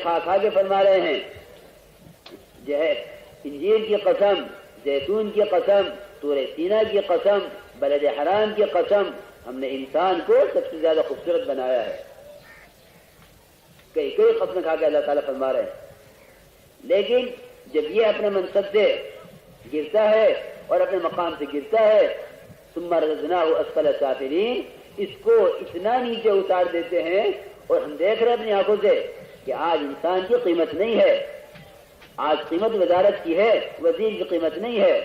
کھا کھا کے فرما رہے ہیں جو ہے انجیل کی قسم، زیتون کی قسم، طور سینا کی قسم، بلد حرام کی قسم، ہم نے انسان کو سب سے زیادہ خوبصورت بنایا ہے. کئی کئی قسم کھا کے اللہ تعالیٰ فرما رہے ہیں. لیکن جب یہ اپنے منصب سے گرتا ہے اور اپنے مقام سے گرتا ہے، ثم رددناہ اسفل سافلین، اس کو اتنا نیچے اتار دیتے ہیں. اور ہم دیکھ رہے ہیں اپنی آنکھوں سے کہ آج انسان کی قیمت نہیں ہے. آج قیمت وزارت کی ہے، وزیر کی قیمت نہیں ہے.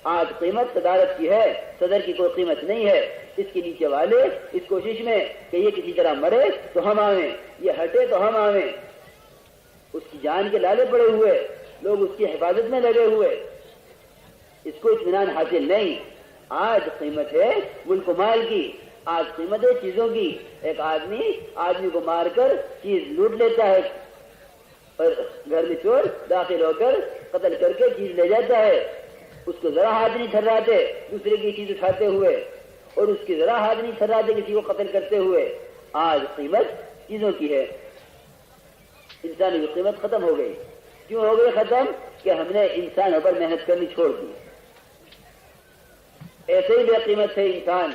آج قیمت صدارت کی ہے، صدر کی کوئی قیمت نہیں ہے. اس کے نیچے والے اس کوشش میں کہ یہ کسی طرح مرے تو ہم آویں، یہ ہٹے تو ہم آویں، اس کی جان کے لالے پڑے ہوئے، لوگ اس کی حفاظت میں لگے ہوئے، اس کو اطمینان حاصل نہیں. آج قیمت ہے ملک و مال کی، آج قیمت ہے چیزوں کی. ایک آدمی کو مار کر چیز لوٹ لیتا ہے اور گھر میں چور داخل ہو کر قتل کر کے چیز لے جاتا ہے. اس کو ذرا ہاتھ نہیں تھراتے دوسرے کی چیز اٹھاتے ہوئے، اور اس کی ذرا ہاتھ نہیں تھراتے کسی کو قتل کرتے ہوئے. آج قیمت چیزوں کی ہے. انسانی کی قیمت ختم ہو گئی. کیوں ہو گئی ختم؟ کہ ہم نے انسانوں پر محنت کرنی چھوڑ دی. ایسے ہی بے قیمت ہے انسان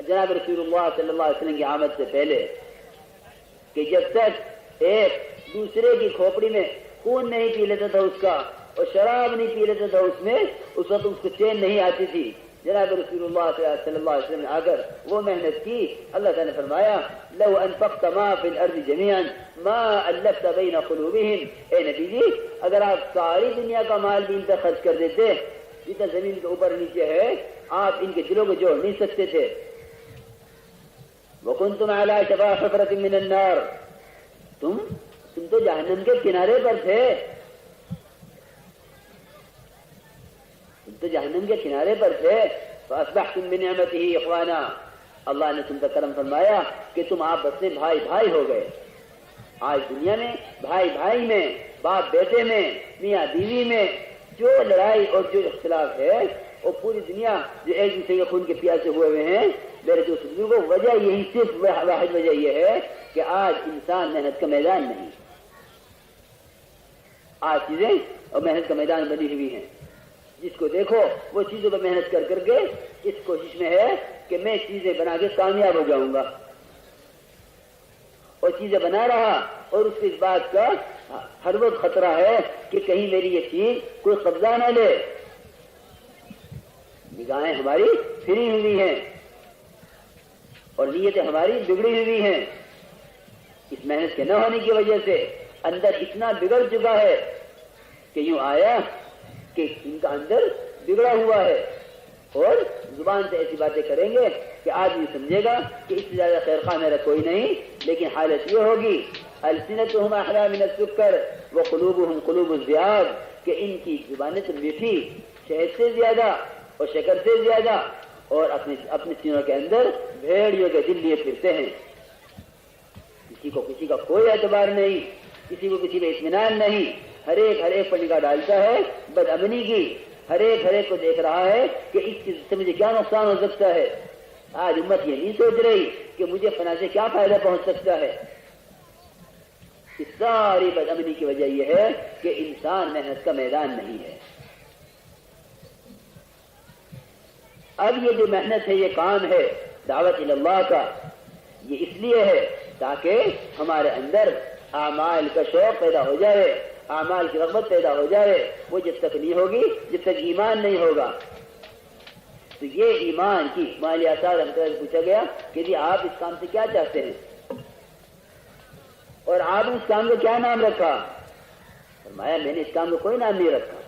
جناب رسول اللہ صلی اللہ علیہ وسلم کی آمد سے پہلے، کہ جب تک ایک دوسرے کی کھوپڑی میں خون نہیں پی لیتا تھا اس کا، اور شراب نہیں پی لیتا تھا اس میں، اس وقت اس کو چین نہیں آتی تھی. جناب رسول اللہ صلی اللہ علیہ وسلم نے آ کر وہ محنت کی. اللہ تعالیٰ نے فرمایا لو انفقت ما فی الارض جميعا ما الفت بین قلوبہم. اے نبی جی، اگر آپ ساری دنیا کا مال بھی ان پر خرچ کر دیتے جتنا زمین کے اوپر نیچے ہے، آپ ان کے دلوں کو جوڑ نہیں سکتے تھے. وکنتم علی شفا حفرۃ من النار، تم تو جہنم کے کنارے پر تھے، تو جہنم کے کنارے پر تھے. فاصبحتم بنعمته اخوانا، اللہ نے تم پر کرم فرمایا کہ تم آپس میں بھائی بھائی ہو گئے. آج دنیا میں بھائی بھائی میں، باپ بیٹے میں، میاں بیوی میں جو لڑائی اور جو اختلاف ہے، اور پوری دنیا جو ایک دوسرے کے خون کے پیاسے ہوئے ہیں، میرے دوست بزرگوں، وجہ یہی صرف واحد وجہ یہ ہے کہ آج انسان محنت کا میدان نہیں. آج چیزیں اور محنت کا میدان بنی ہوئی ہیں. جس کو دیکھو وہ چیزوں پر محنت کر کر کے اس کوشش میں ہے کہ میں چیزیں بنا کے کامیاب ہو جاؤں گا، اور چیزیں بنا رہا، اور اس کے اس بات کا ہر وقت خطرہ ہے کہ کہیں میری یہ چیز کوئی قبضہ نہ لے. نگاہیں ہماری پھری ہوئی ہیں اور نیتیں ہماری بگڑی ہوئی ہیں. اس محنت کے نہ ہونے کی وجہ سے اندر اتنا بگڑ چکا ہے کہ یوں آیا کہ ان کا اندر بگڑا ہوا ہے، اور زبان سے ایسی باتیں کریں گے کہ آدمی سمجھے گا کہ اس سے زیادہ خیر خواہ میرا کوئی نہیں. لیکن حالت یہ ہوگی السنتہم احلی من السکر وقلوبہم قلوب الذئاب، کہ ان کی زبانیں تو میٹھی شہد سے زیادہ اور شکر سے زیادہ، اور اپنے سینوں کے اندر بھیڑیوں کے دل لیے پھرتے ہیں. کسی کا کوئی اعتبار نہیں، کسی کو کسی پہ اطمینان نہیں. ہر ایک پر نگاہ ڈالتا ہے بد امنی کی. ہر ایک کو دیکھ رہا ہے کہ اس چیز سے مجھے کیا نقصان ہو سکتا ہے. آج امت یہ نہیں سوچ رہی کہ مجھے فلاں سے کیا فائدہ پہنچ سکتا ہے. اس ساری بد امنی کی وجہ یہ ہے کہ انسان محنت کا میدان نہیں ہے. اب یہ جو محنت ہے، یہ کام ہے دعوت اللہ کا، یہ اس لیے ہے تاکہ ہمارے اندر اعمال کا شوق پیدا ہو جائے، اعمال کی رغبت پیدا ہو جائے. وہ جب تک نہیں ہوگی جب تک ایمان نہیں ہوگا. تو یہ ایمان کی مالیہ صاحب سے پوچھا گیا کہ جی آپ اس کام سے کیا چاہتے ہیں، اور آپ نے اس کام کو کیا نام رکھا؟ فرمایا میں نے اس کام کو کوئی نام نہیں رکھا.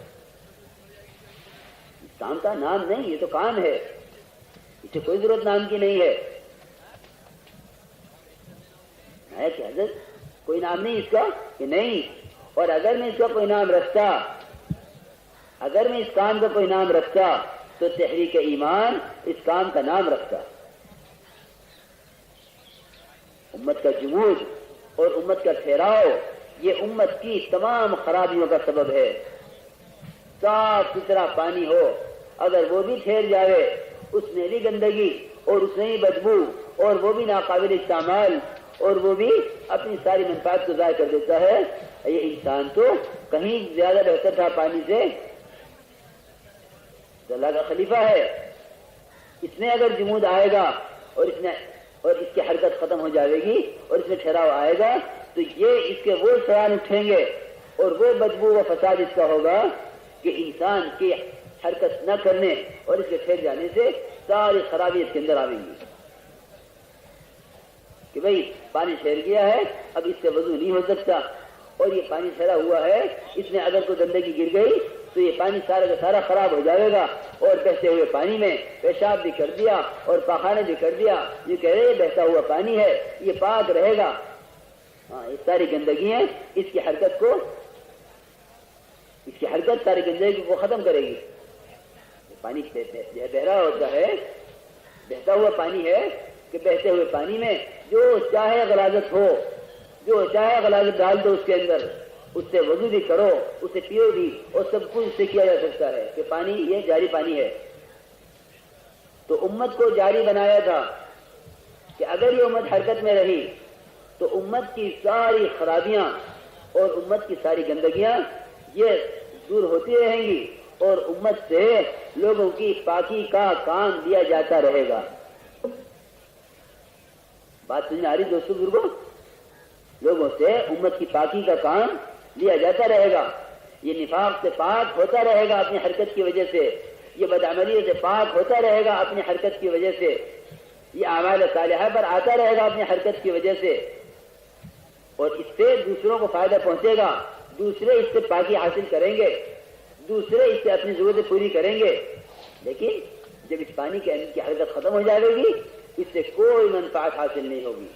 اس کام کا نام نہیں، یہ تو کام ہے، اسے کوئی ضرورت نام کی نہیں ہے. کہ حضرت کوئی نام نہیں اس کا؟ کہ نہیں. اور اگر میں اس کا کوئی نام رکھتا، اگر میں اس کام کا کوئی نام رکھتا تو تحریک ایمان اس کام کا نام رکھتا. امت کا جمود اور امت کا ٹھہراؤ یہ امت کی تمام خرابیوں کا سبب ہے. صاف ستھرا پانی ہو، اگر وہ بھی ٹھہر جائے، اس میں بھی گندگی اور اس میں بھی بدبو اور وہ بھی ناقابل استعمال اور وہ بھی اپنی ساری منفعت کو ضائع کر دیتا ہے. یہ انسان تو کہیں زیادہ بہتر تھا پانی سے. تو اللہ کا خلیفہ ہے, اس میں اگر جمود آئے گا اور اس کی حرکت ختم ہو جائے گی اور اس میں ٹھہراؤ آئے گا تو یہ اس کے وہ سیان اٹھیں گے اور وہ بدبو و فساد اس کا ہوگا کہ انسان کی حرکت نہ کرنے اور اس کے ٹھہر جانے سے ساری خرابی اس کے اندر آئیں گی کہ بھئی پانی ٹھہر گیا ہے, اب اس سے وضو نہیں ہو سکتا, اور یہ پانی ٹھہرا ہوا ہے, اس میں اگر کوئی گندگی گر گئی تو یہ پانی سارا کا سارا خراب ہو جائے گا, اور بہتے ہوئے پانی میں پیشاب بھی کر دیا اور پاخانے بھی کر دیا, یہ کہہ رہے بہتا ہوا پانی ہے یہ پاک رہے گا. یہ ساری گندگیاں اس کی حرکت ساری گندگی کو ختم کرے گی. پانی بہ رہا ہوتا ہے, بہتا ہوا پانی ہے کہ بہتے ہوئے پانی میں جو چاہے غلاظت ہو, جو چاہے غلاظت ڈال دو اس کے اندر, اس سے وضو بھی کرو, اس سے پیو بھی, اور سب کچھ اس سے کیا جا سکتا ہے کہ پانی یہ جاری پانی ہے. تو امت کو جاری بنایا تھا کہ اگر یہ امت حرکت میں رہی تو امت کی ساری خرابیاں اور امت کی ساری گندگیاں یہ دور ہوتی رہیں گی, اور امت سے لوگوں کی پاکی کا کام لیا جاتا رہے گا. بات سمجھ میں آ رہی دوستو بزرگوں؟ لوگوں سے امت کی پاکی کا کام لیا جاتا رہے گا. یہ نفاق سے پاک ہوتا رہے گا اپنی حرکت کی وجہ سے, یہ بدعملی سے پاک ہوتا رہے گا اپنی حرکت کی وجہ سے, یہ اعمال صالحہ پر آتا رہے گا اپنی حرکت کی وجہ سے, اور اس سے دوسروں کو فائدہ پہنچے گا, دوسرے اس سے پاکی حاصل کریں گے, دوسرے اس سے اپنی ضرورتیں پوری کریں گے. لیکن جب اس پانی کی حرکت ختم ہو جائے گی اس سے کوئی منفعت حاصل نہیں ہوگی,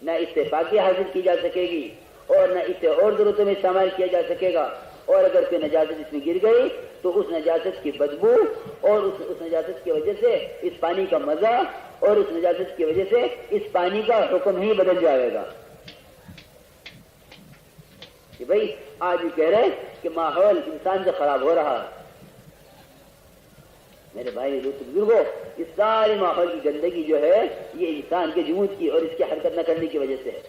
نہ اس سے پاکی حاصل کی جا سکے گی اور نہ اس سے اور ضرورتوں میں استعمال کیا جا سکے گا. اور اگر کوئی نجاست اس میں گر گئی تو اس نجاست کی بدبو اور اس نجاست کی وجہ سے اس پانی کا مزہ اور اس نجاست کی وجہ سے اس پانی کا حکم ہی بدل جائے گا. کہ بھئی آج یہ کہہ رہے کہ ماحول انسان سے خراب ہو رہا. میرے بھائی دوستو بزرگوں, اس سارے ماحول کی گندگی جو ہے یہ انسان کے جمود کی اور اس کی حرکت نہ کرنے کی وجہ سے ہے.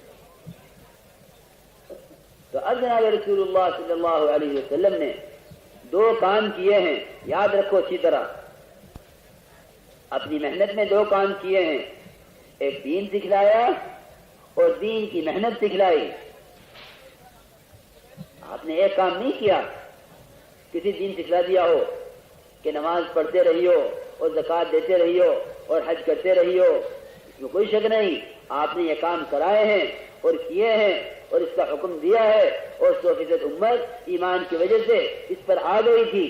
تو اب جناب رسول اللہ صلی اللہ علیہ وسلم نے 2 کام کیے ہیں, یاد رکھو اچھی طرح, اپنی محنت میں 2 کام کیے ہیں. ایک دین سکھلایا اور دین کی محنت سکھلائی. آپ نے ایک کام نہیں کیا, کسی دین سکھلا دیا ہو کہ نماز پڑھتے رہی ہو اور زکوٰۃ دیتے رہی ہو اور حج کرتے رہی ہو, اس میں کوئی شک نہیں. آپ نے یہ کام کرائے ہیں اور کیے ہیں اور اس کا حکم دیا ہے, اور 100% امت ایمان کی وجہ سے اس پر آ گئی تھی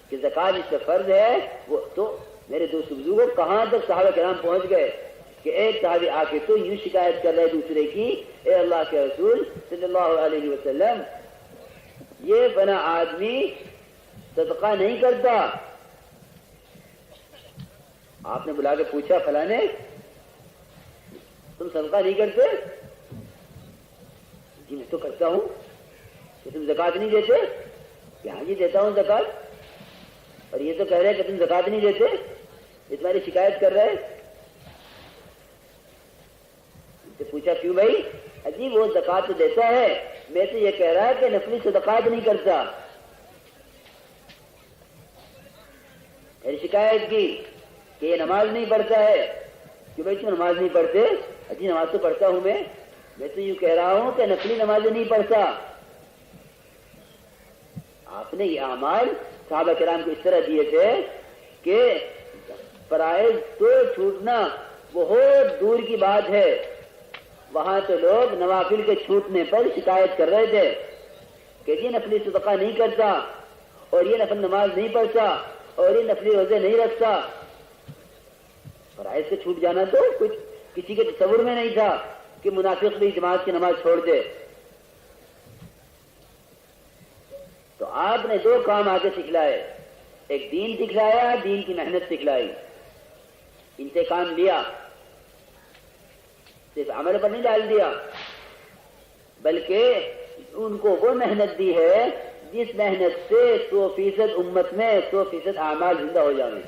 کہ زکوٰۃ اس پر فرض ہے. وہ تو میرے دوست بزرگوں کہاں تک صحابہ کرام پہنچ گئے کہ ایک صحابی آ کے تو یوں شکایت کر رہے دوسرے کی, اے اللہ کے رسول صلی اللہ علیہ وسلم یہ بنا آدمی صدقہ نہیں کرتا. آپ نے بلا کے پوچھا فلانے تم صدقہ نہیں کرتے؟ جی میں تو کرتا ہوں. کہ تم زکوٰۃ نہیں دیتے؟ کہ ہاں جی دیتا ہوں زکوٰۃ. اور یہ تو کہہ رہے کہ تم زکوٰۃ نہیں دیتے, یہ تمہاری شکایت کر رہے. ان سے پوچھا کیوں بھائی؟ عجیب وہ زکوٰۃ تو دیتا ہے, میں تو یہ کہہ رہا ہے کہ نفلی صدقات نہیں کرتا. پھر شکایت کی کہ یہ نماز نہیں پڑھتا ہے. کہ بھائی تم نماز نہیں پڑھتے؟ جی نماز تو پڑھتا ہوں میں تو یوں کہہ رہا ہوں کہ نفلی نمازیں نہیں پڑھتا. آپ نے یہ اعمال صحابہ کرام کو اس طرح دیے تھے کہ فرائض تو چھوٹنا بہت دور کی بات ہے, وہاں تو لوگ نوافل کے چھوٹنے پر شکایت کر رہے تھے کہ یہ نفلی صدقہ نہیں کرتا اور یہ نفل نماز نہیں پڑھتا اور یہ نفلی روزے نہیں رکھتا. فرائض سے چھوٹ جانا تو کچھ کسی کے تصور میں نہیں تھا کہ منافق بھی جماعت کی نماز چھوڑ دے. تو آپ نے 2 کام آگے سکھلائے, ایک دین سکھلایا, دین کی محنت سکھلائی. ان سے کام لیا, صرف عمل پر نہیں ڈال دیا بلکہ ان کو وہ محنت دی ہے جس محنت سے 100% امت میں 100% اعمال زندہ ہو جائیں.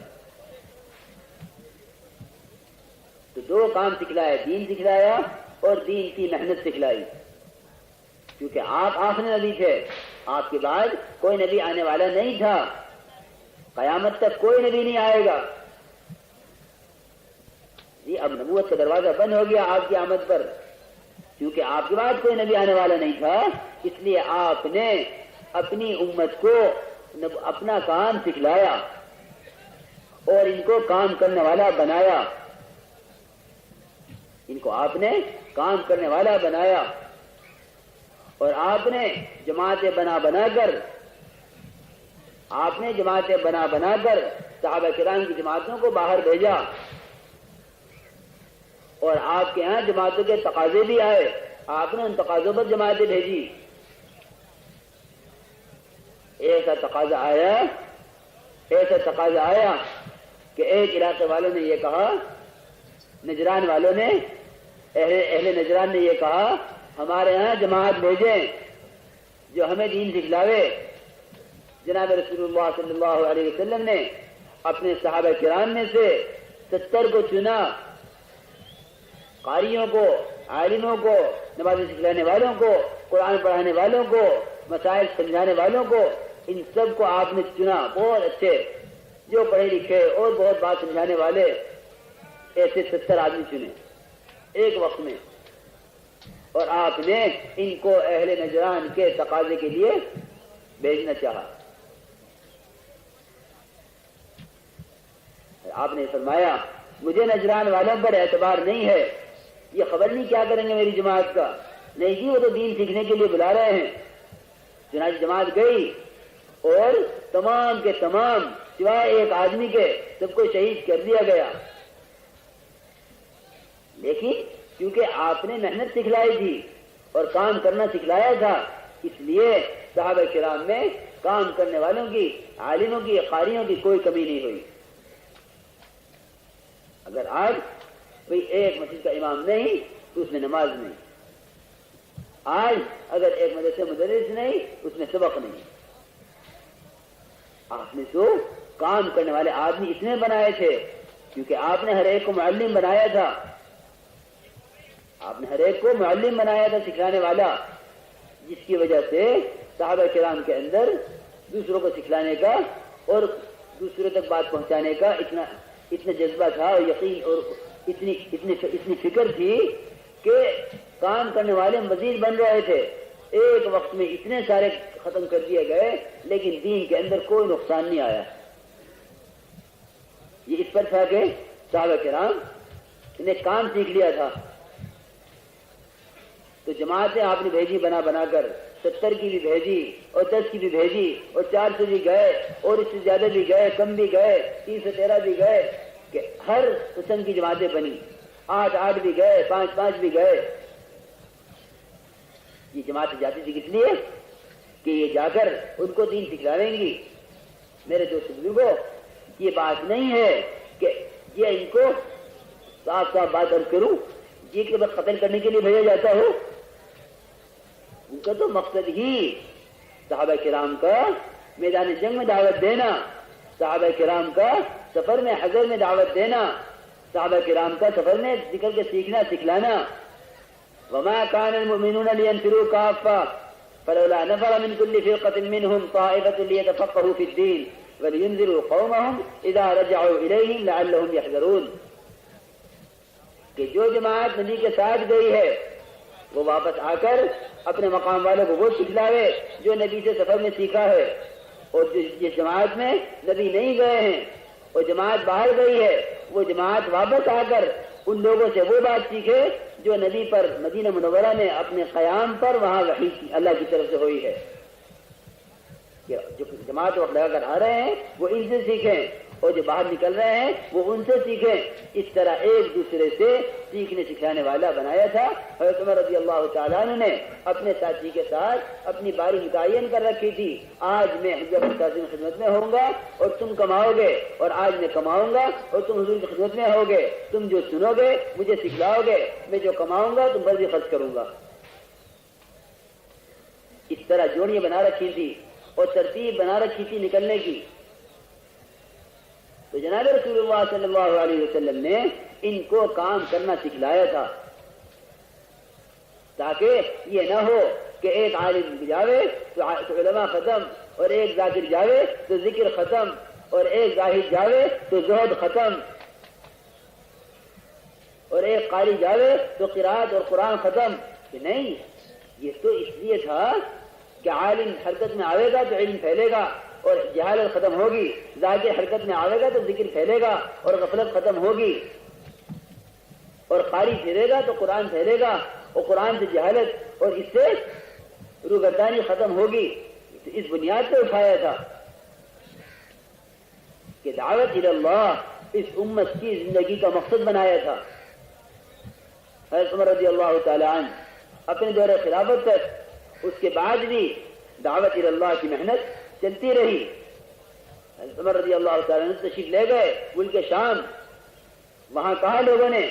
تو 2 کام سکھلائے, دین سکھلایا اور دین کی محنت سکھلائی. کیونکہ آپ آخری نبی تھے، آپ کے بعد کوئی نبی آنے والا نہیں تھا، قیامت تک کوئی نبی نہیں آئے گا. جی اب نبوت کا دروازہ بند ہو گیا آپ کی آمد پر، کیونکہ آپ کے بعد کوئی نبی آنے والا نہیں تھا، اس لیے آپ نے اپنی امت کو اپنا کام سکھلایا اور ان کو کام کرنے والا بنایا. ان کو آپ نے کام کرنے والا بنایا اور آپ نے جماعتیں بنا بنا کر صحابہ کرام کی جماعتوں کو باہر بھیجا، اور آپ کے ہاں جماعتوں کے تقاضے بھی آئے، آپ نے ان تقاضوں پر جماعتیں بھیجی. ایسا تقاضا آیا کہ ایک علاقے والوں نے یہ کہا، نجران والوں نے، اہل نجران نے یہ کہا ہمارے ہاں جماعت بھیجیں جو ہمیں دین سکھلاوے. جناب رسول اللہ صلی اللہ علیہ وسلم نے اپنے صحابہ کرام میں سے 70 کو چنا، قاریوں کو، عالموں کو، نماز سکھلانے والوں کو، قرآن پڑھانے والوں کو، مسائل سمجھانے والوں کو، ان سب کو آپ نے چنا، بہت اچھے جو پڑھے لکھے اور بہت بات سمجھانے والے، ایسے 70 آدمی چنے ایک وقت میں، اور آپ نے ان کو اہل نجران کے تقاضے کے لیے بھیجنا چاہا. آپ نے فرمایا مجھے نجران والوں پر اعتبار نہیں ہے، یہ خبر نہیں کیا کریں گے میری جماعت کا. نہیں جی وہ تو دین سیکھنے کے لیے بلا رہے ہیں. چنانچہ جماعت گئی اور تمام کے تمام سوائے ایک آدمی کے سب کو شہید کر دیا گیا. لیکن کیونکہ آپ نے محنت سکھلائی تھی اور کام کرنا سکھلایا تھا، اس لیے صحابہ کرام میں کام کرنے والوں کی، عالموں کی، قاریوں کی کوئی کمی نہیں ہوئی. اگر آج کوئی ایک مسجد کا امام نہیں تو اس میں نماز نہیں، آج اگر ایک مدرسے مدرس نہیں اس میں سبق نہیں. آپ نے تو کام کرنے والے آدمی اتنے بنائے تھے کیونکہ آپ نے ہر ایک کو معلم بنایا تھا. آپ نے ہر ایک کو معلم بنایا تھا، سکھلانے والا، جس کی وجہ سے صحابہ کرام کے اندر دوسروں کو سکھلانے کا اور دوسروں تک بات پہنچانے کا اتنا جذبہ تھا اور یقین اور اتنی فکر تھی کہ کام کرنے والے مزید بن رہے تھے. ایک وقت میں اتنے سارے ختم کر دیے گئے لیکن دین کے اندر کوئی نقصان نہیں آیا. یہ اس پر تھا کہ صحابہ کرام نے کام سیکھ لیا تھا. تو جماعتیں آپ نے بھیجی بنا کر، 70 کی بھی بھیجی اور 10 کی بھی بھیجی اور 400 بھی گئے اور اس سے زیادہ بھی گئے، کم بھی گئے، 313 بھی گئے، کہ ہر قسم کی جماعتیں بنی. 8 بھی گئے، 5 بھی گئے. یہ جماعتیں جاتی تھی کس لیے کہ یہ جا کر ان کو دین سکھلاویں گی. میرے دوست بزرگوں، یہ بات نہیں ہے کہ یہ ان کو صاف بات اور کروں یہ کہ بس قتل کرنے کے لیے بھیجا جاتا ہو. ان کا تو مقصد ہی صحابہ کرام کا میدان جنگ میں دعوت دینا، صحابہ کرام کا سفر میں حضر میں دعوت دینا، صحابہ کرام کا سفر میں ذکر کے سیکھنا سکھلانا. وما كان المؤمنون لينفروا كافة فلولا نفر من كل فرقة منهم طائفة ليتفقهوا في الدين ولينذروا قومهم إذا رجعوا إليهم لعلهم يحذرون. کہ جو جماعت نبی کے ساتھ گئی ہے وہ واپس آ کر اپنے مقام والوں کو وہ سکھلاوے جو نبی سے سفر میں سیکھا ہے، اور جس جماعت میں نبی نہیں گئے ہیں اور جماعت باہر گئی ہے وہ جماعت واپس آ کر ان لوگوں سے وہ بات سیکھے جو نبی پر مدینہ منورہ میں اپنے قیام پر وہاں وحی اللہ کی طرف سے ہوئی ہے. جو جماعت وقت لگا کر آ رہے ہیں وہ ان سے سیکھیں اور جو باہر نکل رہے ہیں وہ ان سے سیکھیں. اس طرح ایک دوسرے سے سیکھنے سکھانے والا بنایا تھا. حضرت عمر رضی اللہ تعالیٰ عنہ نے اپنے ساتھی کے ساتھ اپنی باری متعین کر رکھی تھی، آج میں حضرت استاذ کی خدمت میں ہوں گا اور تم کماؤ گے، اور آج میں کماؤں گا اور تم حضور کی خدمت میں ہوگے. تم جو سنو گے مجھے سکھلاؤ گے، میں جو کماؤں گا تم پر بھی خرچ کروں گا. اس طرح جوڑیاں بنا رکھی تھی اور ترتیب بنا رکھی تھی نکلنے کی. تو جناب رسول اللہ صلی اللہ علیہ وسلم نے ان کو کام کرنا سکھلایا تھا تاکہ یہ نہ ہو کہ ایک عالم جاوے تو علماء ختم، اور ایک ذاکر جاوے تو ذکر ختم، اور ایک زاہد جاوے تو زہد ختم، اور ایک قاری جاوے تو قرات اور قرآن ختم. کہ نہیں، یہ تو اس لیے تھا کہ عالم حرکت میں آئے گا تو علم پھیلے گا اور جہالت ختم ہوگی، ذاکر حرکت میں آئے گا تو ذکر پھیلے گا اور غفلت ختم ہوگی، اور قاری پھیرے گا تو قرآن پھیلے گا اور قرآن سے جہالت اور اس سے روگردانی ختم ہوگی. تو اس بنیاد پہ اٹھایا تھا کہ دعوت اللہ اس امت کی زندگی کا مقصد بنایا تھا. حضرت عمر رضی اللہ تعالی عنہ اپنے دور خلافت تک، اس کے بعد بھی دعوت اللہ کی محنت چلتی رہی. حضرت عمر رضی اللہ تعالی عنہ تشریف لے گئے ملک شام. وہاں کہا لوگوں نے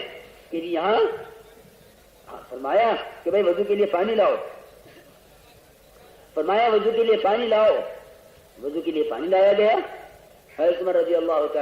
کہ یہاں فرمایا کہ بھائی وضو کے لیے پانی لاؤ. فرمایا وضو کے لیے پانی لاؤ. وضو کے لیے پانی لایا گیا. حضرت عمر رضی اللہ تعالی